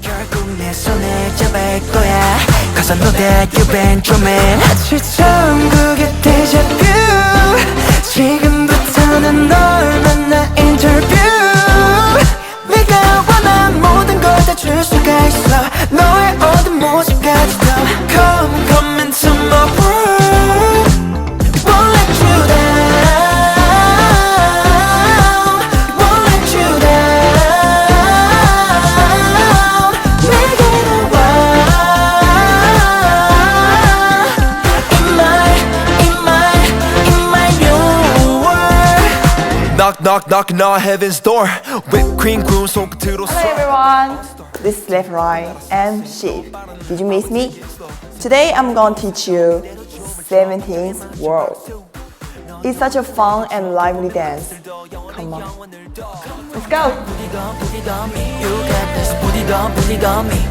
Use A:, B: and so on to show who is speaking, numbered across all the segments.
A: 결국 내 손을 잡을 거야 Cause I know that you've been dreaming 아주 처음 그게 데자뷰 지금부터는 널 만나 인터뷰 네가 원한 모든 걸 다 줄 수가 있어 너의 어떤 모습까지도 Come into my world Won't let you down Won't let you down 내게로 와 In my new world Knock knock knocking on heaven's door Whipped cream groom 손끝으로
B: Hello everyone, this is Left Right and Shift. Did you miss me? Today I'm going to teach you 17th world. It's such a fun and lively dance. Come on, let's go!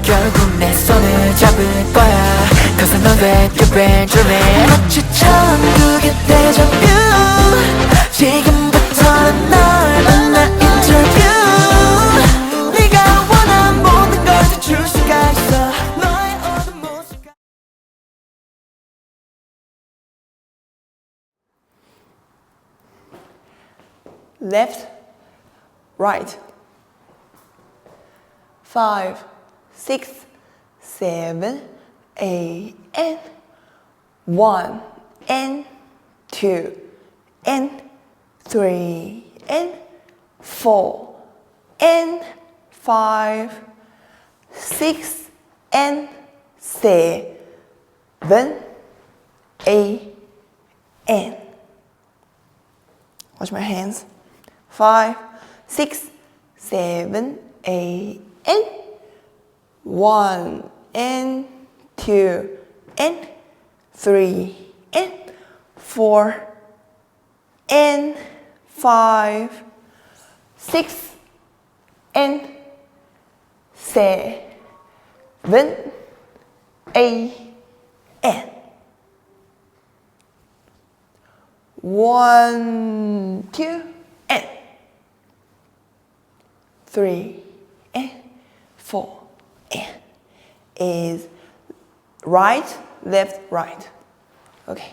A: 결국 내 손을 잡을 거야 Cause I know that you've been dreaming 마치 처음 그게 데자뷰 지금부터는 널 만나 인터뷰 네가 원한 모든 걸 다 줄 수가 있어 너의 어떤 모습
B: Left, right. 5, 6, 7, 8, and 1, and 2, and 3, and 4, and 5, 6, and 7, 8, and. Watch my hands. 5, 6, 7, 8, and 1, and 2, and 3, and 4, and 5, 6, and 7, 8, and 1, 2, and 3, and 4, and is right, left, right. Okay.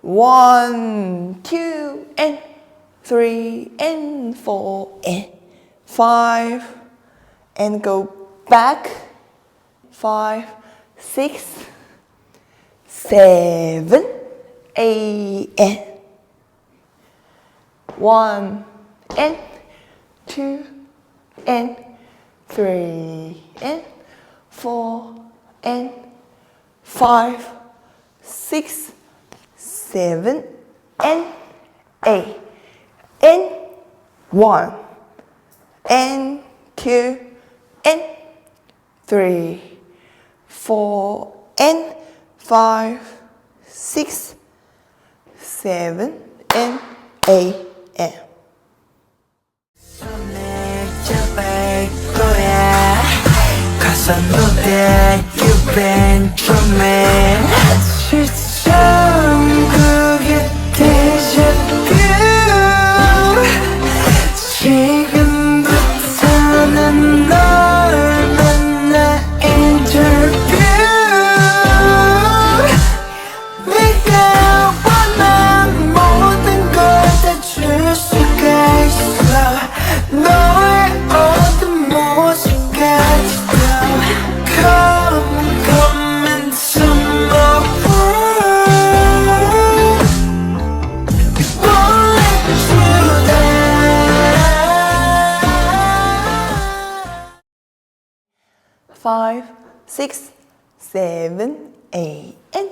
B: 1, 2, and 3, and 4, and 5, and go back. 5, 6, 7, 8, and 1, and 2, and 3, and 4, and 5, 6, 7, and 8, and 1, and 2, and 3, 4, and 5, 6, 7, and 8, and.
A: 손을 잡을 거야 Cause I know that you've been dreaming 아주 처음 그게 데자뷰 지금부터는 널 만나 인터뷰 네가 원한 모든 걸 다 줄 수가 있어 너의 어떤 모습까지도 Come into my world Won't let you down
B: 5, 6, 7, 8, and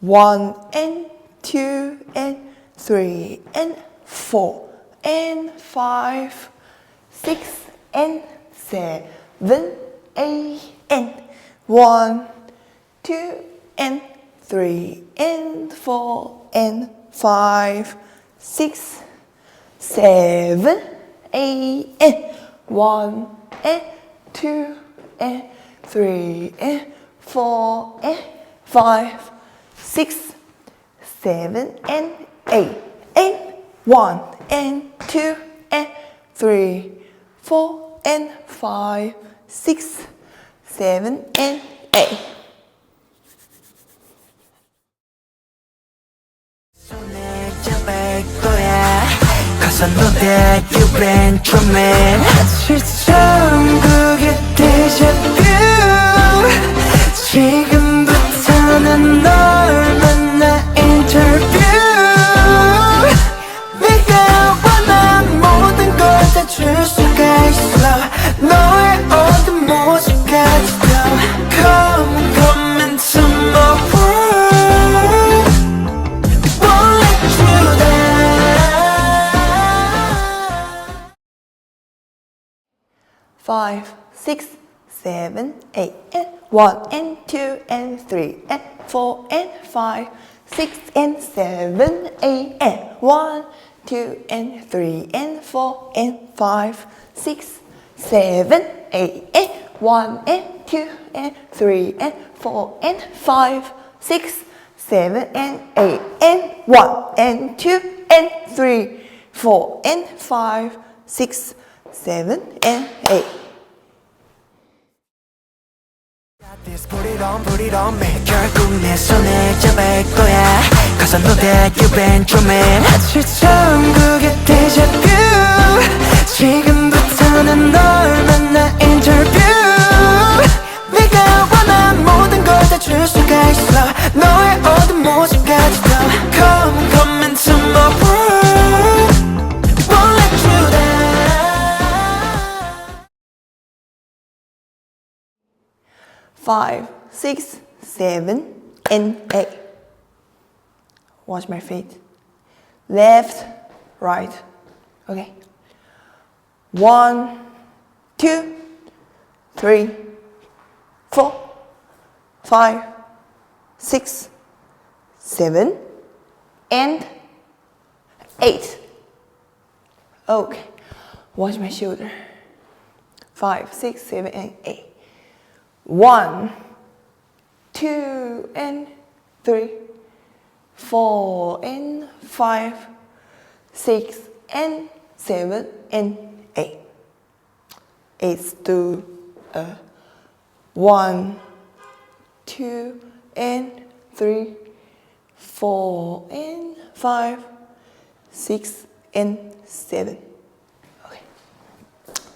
B: 1, and 2, and 3, and 4, and 5, 6, and 7, 8, and 1, 2, and 3, and 4, and 5, 6, 7, 8, and 1, and 2, and 3, and 4, and 5, 6, 7, and 8, and 1, and 2, and 3, 4, and 5, 6, 7, and 8.
A: 손에 잡을 거야. Cause I know that you've been dreaming. 천국의 데자뷰. 지금부터는 널 만나 인터뷰. 네가 원한 모든 걸 다 줄 수가 있어. 너의 어떤 모습까지도. Come, come into my world. Won't let you down.
B: 5, 6, 7, 8, and 1, and 2, and 3, and 4, and 5, 6, and 7, 8, and 1, 2, and 3, and 4, and 5, 6, 7, 8, and 1, and 2, and 3, and 4, and 5, 6, 7, and 8, and 1, and 2, and 3, 4, and 5, 6, 7, and 8.
A: This put it on me. 결국 내 손에 잡을 거야. Cause I know that you've been dreaming. 마치 천국의 데자뷰. 지금부터는 널 만나 인터뷰. 네가 원한 모든 걸 다 줄 수가 있어. 너의 어떤 모습까지도. Come, come into my world. Won't let you down.
B: 5, 6, 7, and 8. Watch my feet. Left, right. Okay. 1, 2, 3, 4, 5, 6, 7, and 8. Okay. Watch my shoulder. 5, 6, 7, and 8. 1, 2, and 3, 4, and 5, 6, and 7, and 8. It's to 1, 2, and 3, 4, and 5, 6, and 7. Okay.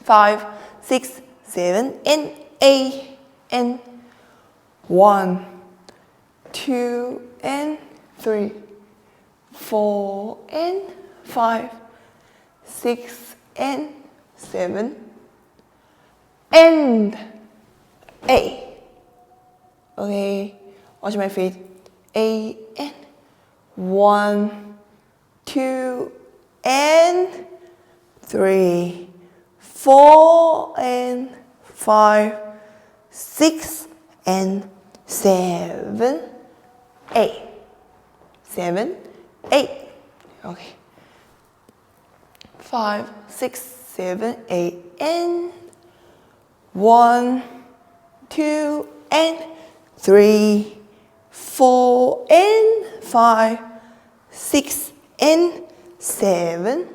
B: 5, 6, 7, and 8. And 1, 2, and 3, 4, and 5, 6, and 7, and 8. Okay, watch my feet. 8 and 1, 2, and 3, 4, and 5, 6, and 7, 8. 7, 8. Okay. 5, 6, 7, 8, and 1, 2, and 3, 4, and 5, 6, and 7.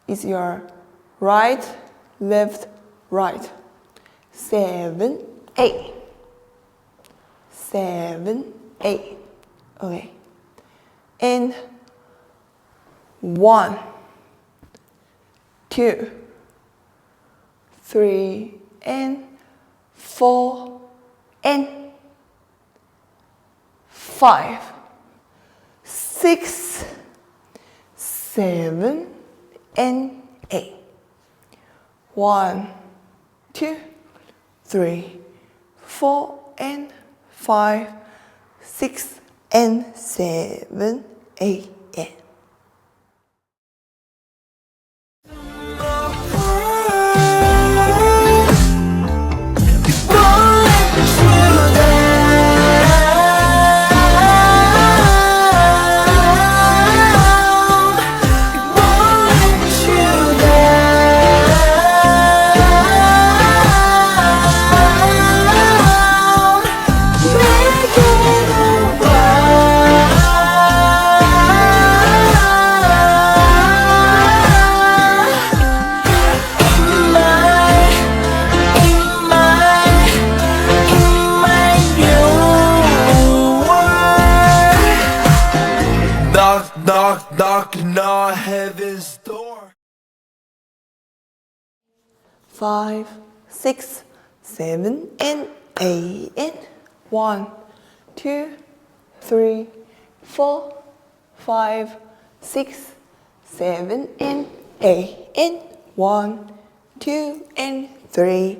B: Is your right, left, right. 7, 8. 7, 8. Okay. And 1, 2, 3, and 4, and 5, 6, 7, and 8. 1, 2, 3, 4, and 5, 6, and 7, 8, and 5, 6, 7, and 8, and 1, 2, 3, 4, 5, 6, 7, and 8, and 1, 2, and 3,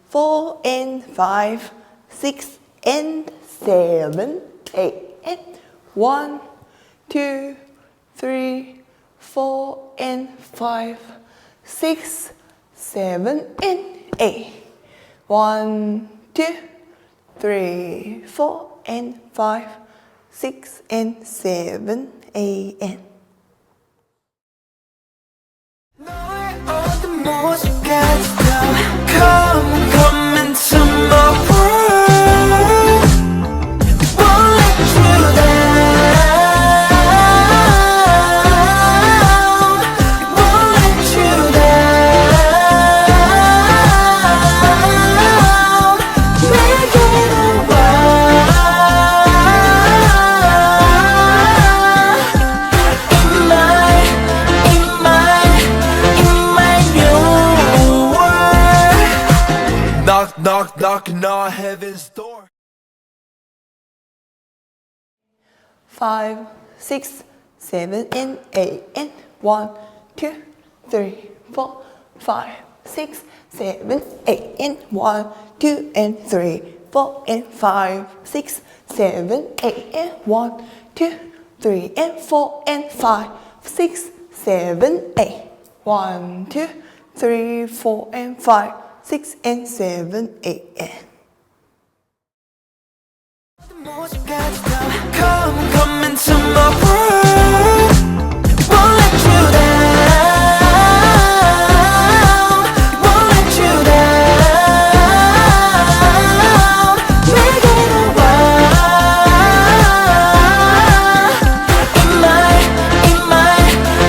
B: 4, and 5, 6, and 7, 8, and 1, 2, 3, 4, and 5, 6, 7, and 8. 1, 2, 3, 4, and 5, 6, and 7, 8, and
A: 너의 어떤 모습 같아 Come, come into my world Won't let you down Won't let you down 내게 와 Knocking on heaven's door.
B: 5, 6, 7, and 8, and 1, 2, 3, 4, 5, 6, 7, 8, and 1, 2, and 3, 4, and 5, 6, 7, 8, and 1, 2, 3, and 4, and 5, 6, 7, 8, 1, 2, 3, 4, and 5, 6, and 7, 8, and
A: Come, come into my world Won't let you down Won't let you down 내게 와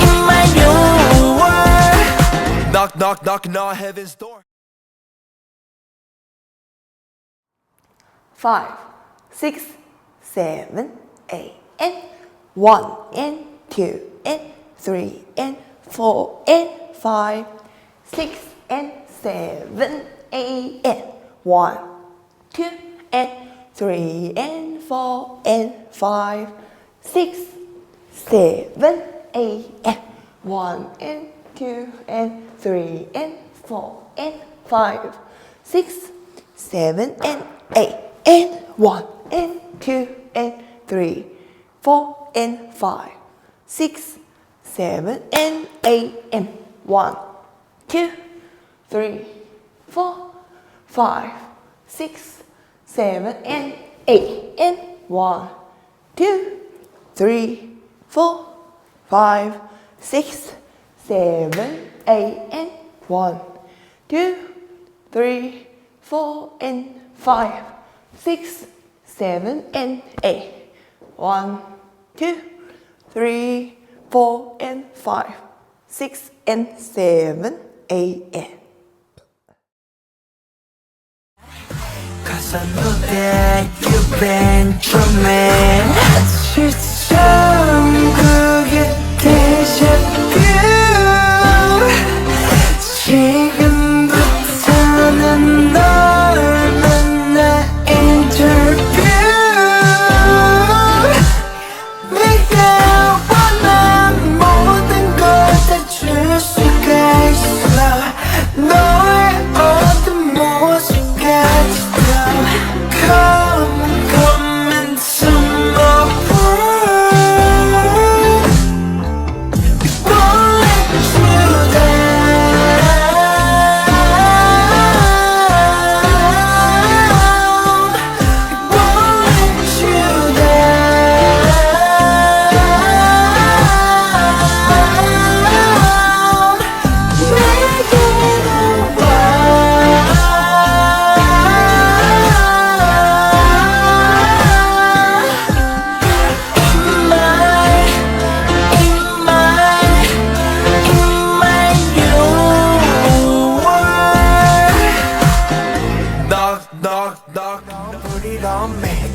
A: In my new world Knocking on heaven's door
B: 5, 6, 7, 8, and 1, and 2, and 3, and 4, and 5, 6, and 7, 8, and 1, 2, and 3, and 4, and 5, 6, 7, 8, and 1, and 2, and 3, and 4, and 5, 6, 7, and 8, and 1, and 2, and 3, 4, and 5, 6, 7, and 8, and 1, 2, 3, 4, 5, 6, 7, and 8, and 1, 2, 3, 4, 5, 6, 7, 8, and 1, 2, 3, 4, and 5, 6, 7, and 8. 1, 2, 3, 4, and 5, 6, and 7, 8, and.
A: 'Cause I know that you've been dreaming 천국의 데자뷰 지금부터는 널 만나 인터뷰 네가 원한 모든 걸 다 줄 수가 있어 너의 어떤 모습 같아 Come into my world Won't let you down Won't let you down 내게로 와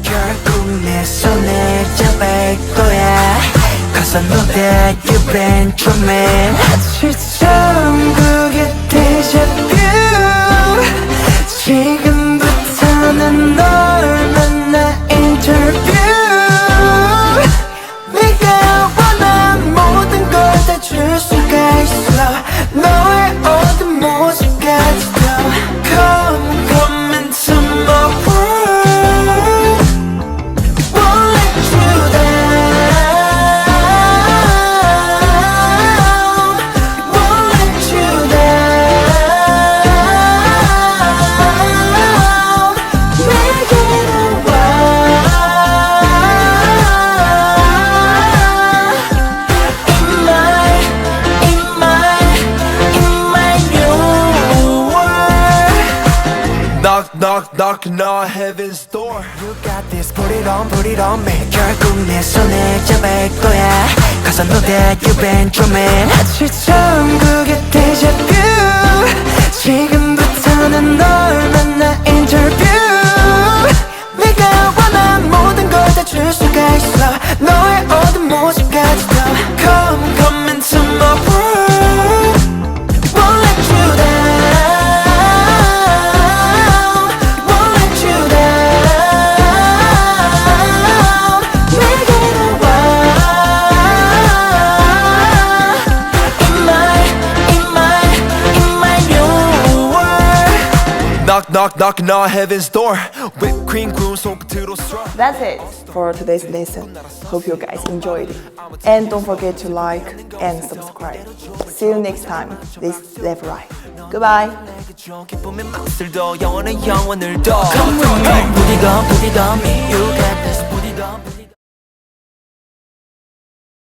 A: 결국 내 손을 잡을 거야 Cause I know that you've been dreaming 천국의 데자뷰 knock, knocking on heaven's door. You got this, put it on me. 결국 내 손을 잡을 거야. Cause I know that you've been dreaming. 아주 처음 그게 deja vu. 지금부터는 널 만나 인터뷰. 내가 원한 모든 걸 다 줄 수가 있어. 너의 어떤 모습까지 다 Come into my world. Won't let you down. Won't let you down. 내게로 와. In my new world. Knock, knock, knocking on heaven's door. Whipped cream groom 손끝으로 straw.
B: That's it for today's lesson. Hope you guys enjoyed it. And don't forget to like and subscribe. See you next time. This is Left Right. Goodbye.
A: 기쁨의 맛을 더 영원한 영원을 더 Come with me. Put it on me. You